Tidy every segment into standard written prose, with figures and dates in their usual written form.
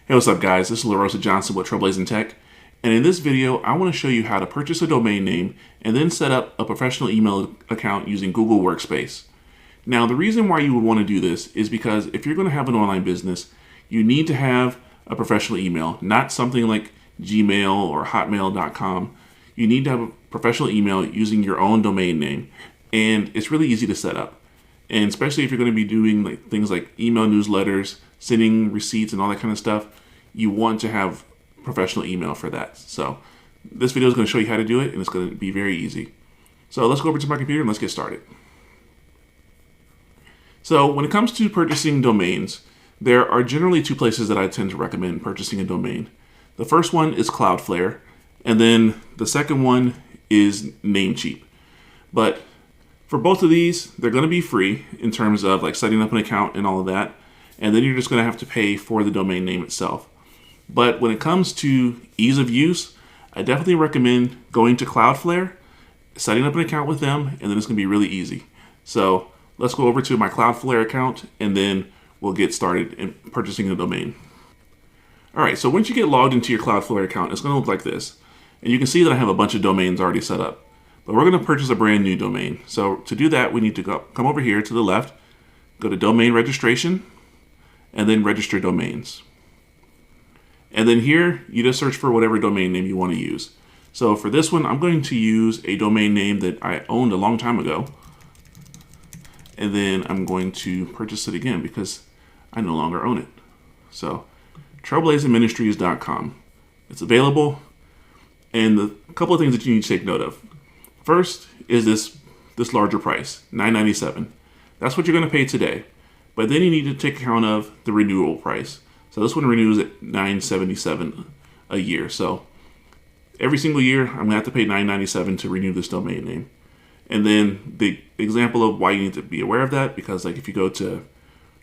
Hey, what's up guys? This is LaRosa Johnson with Trailblazing Tech. And in this video, I want to show you how to purchase a domain name and then set up a professional email account using Google Workspace. Now, the reason why you would want to do this is because if you're going to have an online business, you need to have a professional email, not something like Gmail or Hotmail.com. You need to have a professional email using your own domain name, and it's really easy to set up. And especially if you're going to be doing things like email newsletters, sending receipts and all that kind of stuff, you want to have professional email for that. So this video is going to show you how to do it, and it's going to be very easy. So let's go over to my computer and let's get started. So when it comes to purchasing domains, there are generally two places that I tend to recommend purchasing a domain. The first one is Cloudflare, and then the second one is Namecheap. But for both of these, they're going to be free in terms of like setting up an account and all of that. And then you're just going to have to pay for the domain name itself. But when it comes to ease of use, I definitely recommend going to Cloudflare, setting up an account with them, and then it's going to be really easy. So let's go over to my Cloudflare account, and then we'll get started in purchasing the domain. All right, so once you get logged into your Cloudflare account, it's going to look like this. And you can see that I have a bunch of domains already set up. But we're going to purchase a brand new domain. So to do that, we need to come over here to the left, go to domain registration, and then register domains. And then here, you just search for whatever domain name you want to use. So for this one, I'm going to use a domain name that I owned a long time ago. And then I'm going to purchase it again because I no longer own it. So trailblazingministries.com. It's available. And the couple of things that you need to take note of. First is this larger price, $9.97. That's what you're going to pay today. But then you need to take account of the renewal price. So this one renews at $9.77 a year. So every single year, I'm going to have to pay $9.97 to renew this domain name. And then the example of why you need to be aware of that, because like if you go to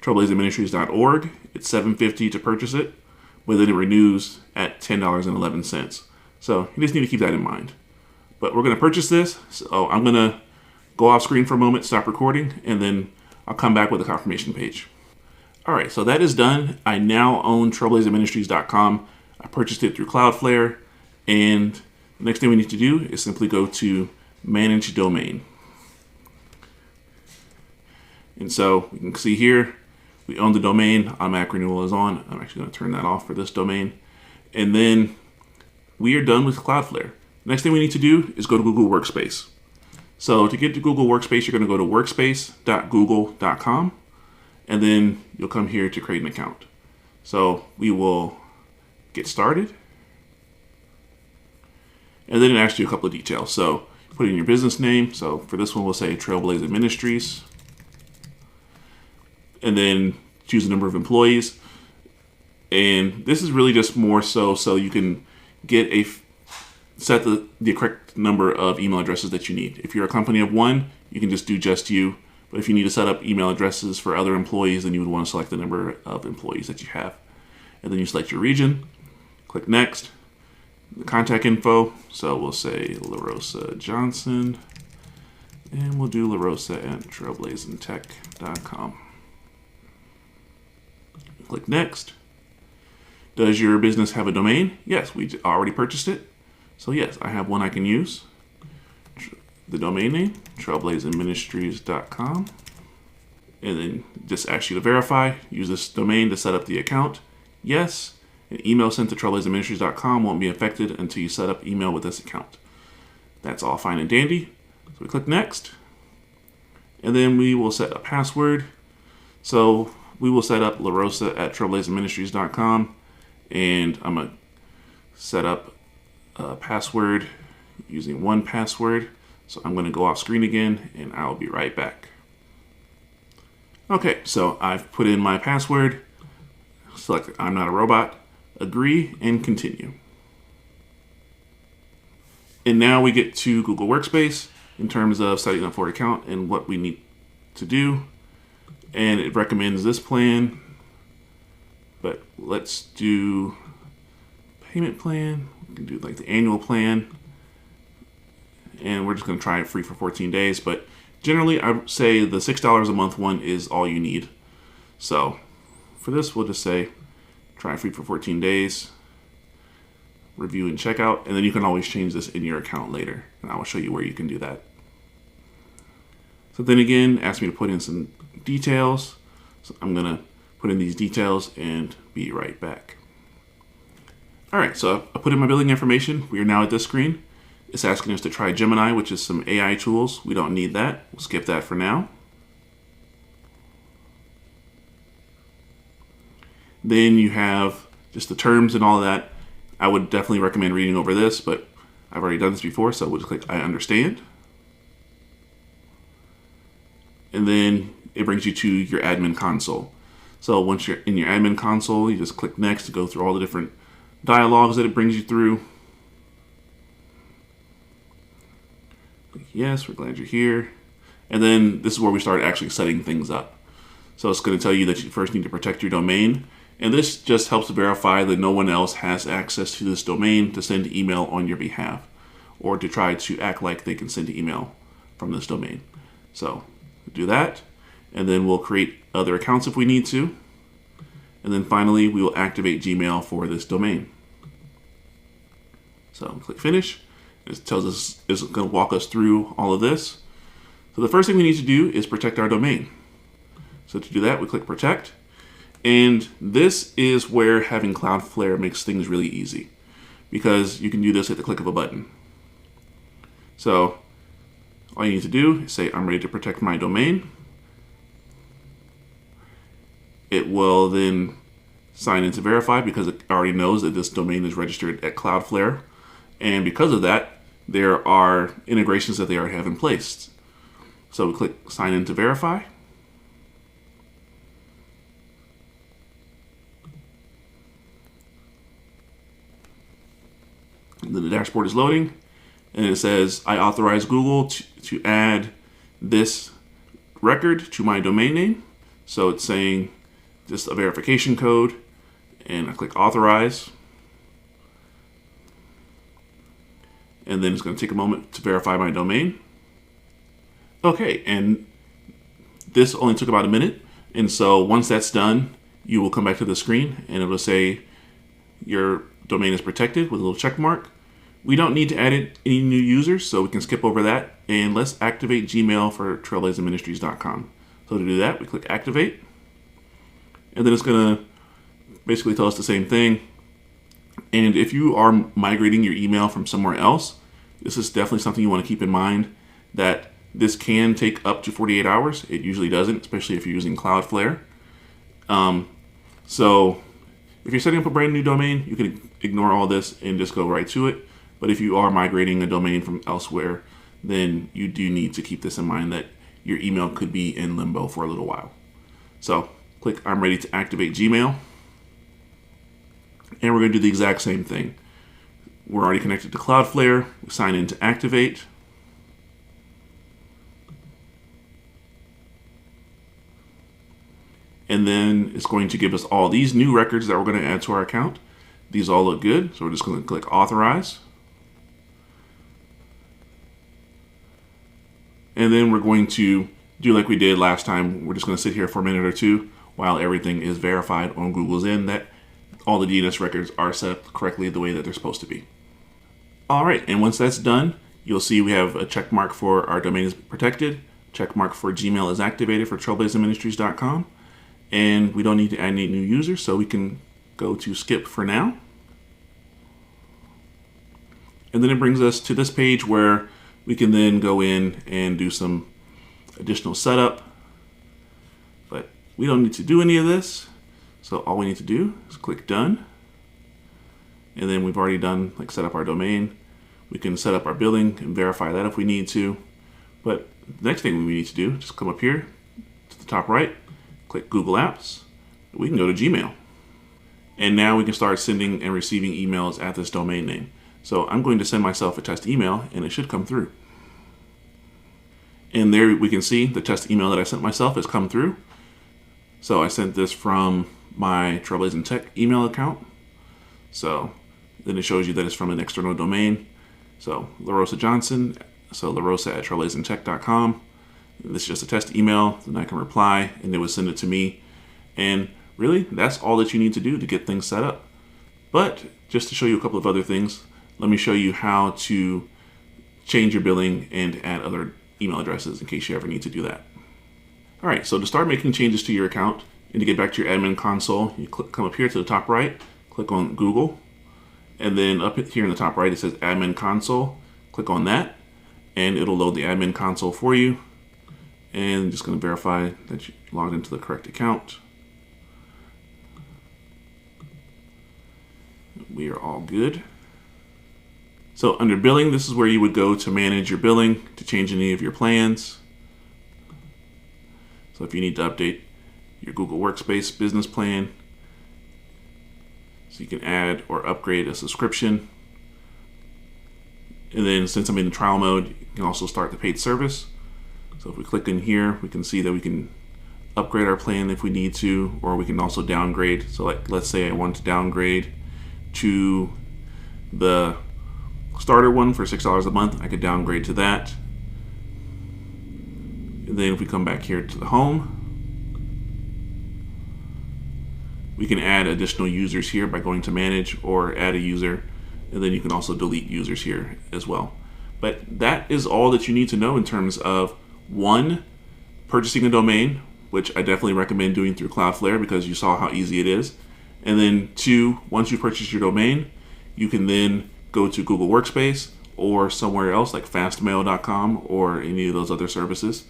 trailblazingministries.org, it's $7.50 to purchase it, but then it renews at $10.11. So you just need to keep that in mind. But we're going to purchase this. So I'm going to go off screen for a moment, stop recording, and then I'll come back with a confirmation page. All right, so that is done. I now own trailblazingministries.com. I purchased it through Cloudflare. And the next thing we need to do is simply go to Manage Domain. And so we can see here, we own the domain. Automatic renewal is on. I'm actually going to turn that off for this domain. And then we are done with Cloudflare. Next thing we need to do is go to Google Workspace. So to get to Google Workspace, you're going to go to workspace.google.com, and then you'll come here to create an account. So we will get started. And then it asks you a couple of details. So put in your business name. So for this one, we'll say Trailblazing Ministries. And then choose the number of employees. And this is really just more so you can get set the correct number of email addresses that you need. If you're a company of one, you can just do just you. But if you need to set up email addresses for other employees, then you would want to select the number of employees that you have. And then you select your region, click next, the contact info. So we'll say LaRosa Johnson, and we'll do LaRosa at trailblazingtech.com. Click next. Does your business have a domain? Yes, we already purchased it. So yes, I have one I can use. The domain name, trailblazingministries.com. And then just ask you to verify. Use this domain to set up the account. Yes, an email sent to trailblazingministries.com won't be affected until you set up email with this account. That's all fine and dandy. So we click next. And then we will set a password. So we will set up LaRosa at trailblazingministries.com. And I'm going to set up a password using 1Password. So I'm going to go off screen again, and I'll be right back. Okay, so I've put in my password, select I'm not a robot, agree, and continue. And now we get to Google Workspace in terms of setting up for an account and what we need to do. And it recommends this plan, but let's do payment plan. We can do like the annual plan, and we're just going to try it free for 14 days. But generally, I would say the $6 a month one is all you need. So for this, we'll just say try free for 14 days, review and checkout, and then you can always change this in your account later, and I will show you where you can do that. So then again, ask me to put in some details. So I'm gonna put in these details and be right back. All right, so I put in my billing information. We are now at this screen. It's asking us to try Gemini, which is some AI tools. We don't need that. We'll skip that for now. Then you have just the terms and all of that. I would definitely recommend reading over this, but I've already done this before, so we'll just click I understand. And then it brings you to your admin console. So once you're in your admin console, you just click next to go through all the different dialogues that it brings you through. Click yes, we're glad you're here. And then this is where we start actually setting things up. So it's going to tell you that you first need to protect your domain. And this just helps to verify that no one else has access to this domain to send email on your behalf, or to try to act like they can send email from this domain. So do that, and then we'll create other accounts if we need to. And then finally, we will activate Gmail for this domain. So click finish. It tells us it's going to walk us through all of this. So the first thing we need to do is protect our domain. So to do that, we click protect. And this is where having Cloudflare makes things really easy, because you can do this at the click of a button. So all you need to do is say, I'm ready to protect my domain. It will then sign in to verify, because it already knows that this domain is registered at Cloudflare. And because of that, there are integrations that they already have in place. So we click sign in to verify. And then the dashboard is loading, and it says, I authorize Google to add this record to my domain name. So it's saying just a verification code, and I click authorize. And then it's going to take a moment to verify my domain. Okay, and this only took about a minute. And so once that's done, you will come back to the screen and it will say your domain is protected with a little check mark. We don't need to add any new users, so we can skip over that. And let's activate Gmail for trailblazerministries.com. So to do that, we click activate. And then it's going to basically tell us the same thing. And if you are migrating your email from somewhere else, this is definitely something you want to keep in mind, that this can take up to 48 hours. It usually doesn't, especially if you're using Cloudflare. So if you're setting up a brand new domain, you can ignore all this and just go right to it. But if you are migrating a domain from elsewhere, then you do need to keep this in mind, that your email could be in limbo for a little while. So click I'm ready to activate Gmail. And we're going to do the exact same thing. We're already connected to Cloudflare. We sign in to activate. And then it's going to give us all these new records that we're going to add to our account. These all look good, so we're just going to click authorize. And then we're going to do like we did last time. We're just going to sit here for a minute or two while everything is verified on Google's end that all the DNS records are set up correctly the way that they're supposed to be. All right, and once that's done, you'll see we have a check mark for our domain is protected, check mark for Gmail is activated for trailblazerministries.com, and we don't need to add any new users, so we can go to skip for now. And then it brings us to this page where we can then go in and do some additional setup, but we don't need to do any of this. So all we need to do is click done. And then we've already done like set up our domain. We can set up our billing and verify that if we need to. But the next thing we need to do, just come up here to the top right, click Google Apps. We can go to Gmail. And now we can start sending and receiving emails at this domain name. So I'm going to send myself a test email and it should come through. And there we can see the test email that I sent myself has come through. So I sent this from my Trailblazing Tech email account. So then it shows you that it's from an external domain. So LaRosa Johnson, so LaRosa at trailblazingtech.com. This is just a test email, then I can reply and it would send it to me. And really, that's all that you need to do to get things set up. But just to show you a couple of other things, let me show you how to change your billing and add other email addresses in case you ever need to do that. All right, so to start making changes to your account and to get back to your admin console, you come up here to the top right, click on Google, and then up here in the top right it says Admin Console. Click on that, and it'll load the admin console for you. And I'm just going to verify that you logged into the correct account. We are all good. So under billing, this is where you would go to manage your billing, to change any of your plans. So if you need to update your Google Workspace business plan, so you can add or upgrade a subscription. And then since I'm in trial mode, you can also start the paid service. So if we click in here, we can see that we can upgrade our plan if we need to, or we can also downgrade. So like, let's say I want to downgrade to the starter one for $6 a month, I could downgrade to that. And then if we come back here to the home, we can add additional users here by going to manage or add a user, and then you can also delete users here as well. But that is all that you need to know in terms of, one, purchasing a domain, which I definitely recommend doing through Cloudflare because you saw how easy it is. And then two, once you purchase your domain, you can then go to Google Workspace or somewhere else like fastmail.com or any of those other services,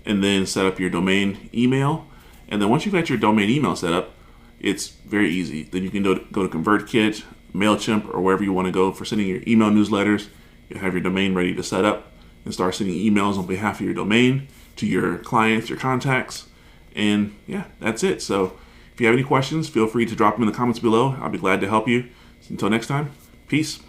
and then set up your domain email. And then once you've got your domain email set up, it's very easy. Then you can go to ConvertKit, MailChimp, or wherever you want to go for sending your email newsletters. You'll have your domain ready to set up and start sending emails on behalf of your domain to your clients, your contacts. And yeah, that's it. So if you have any questions, feel free to drop them in the comments below. I'll be glad to help you. Until next time, peace.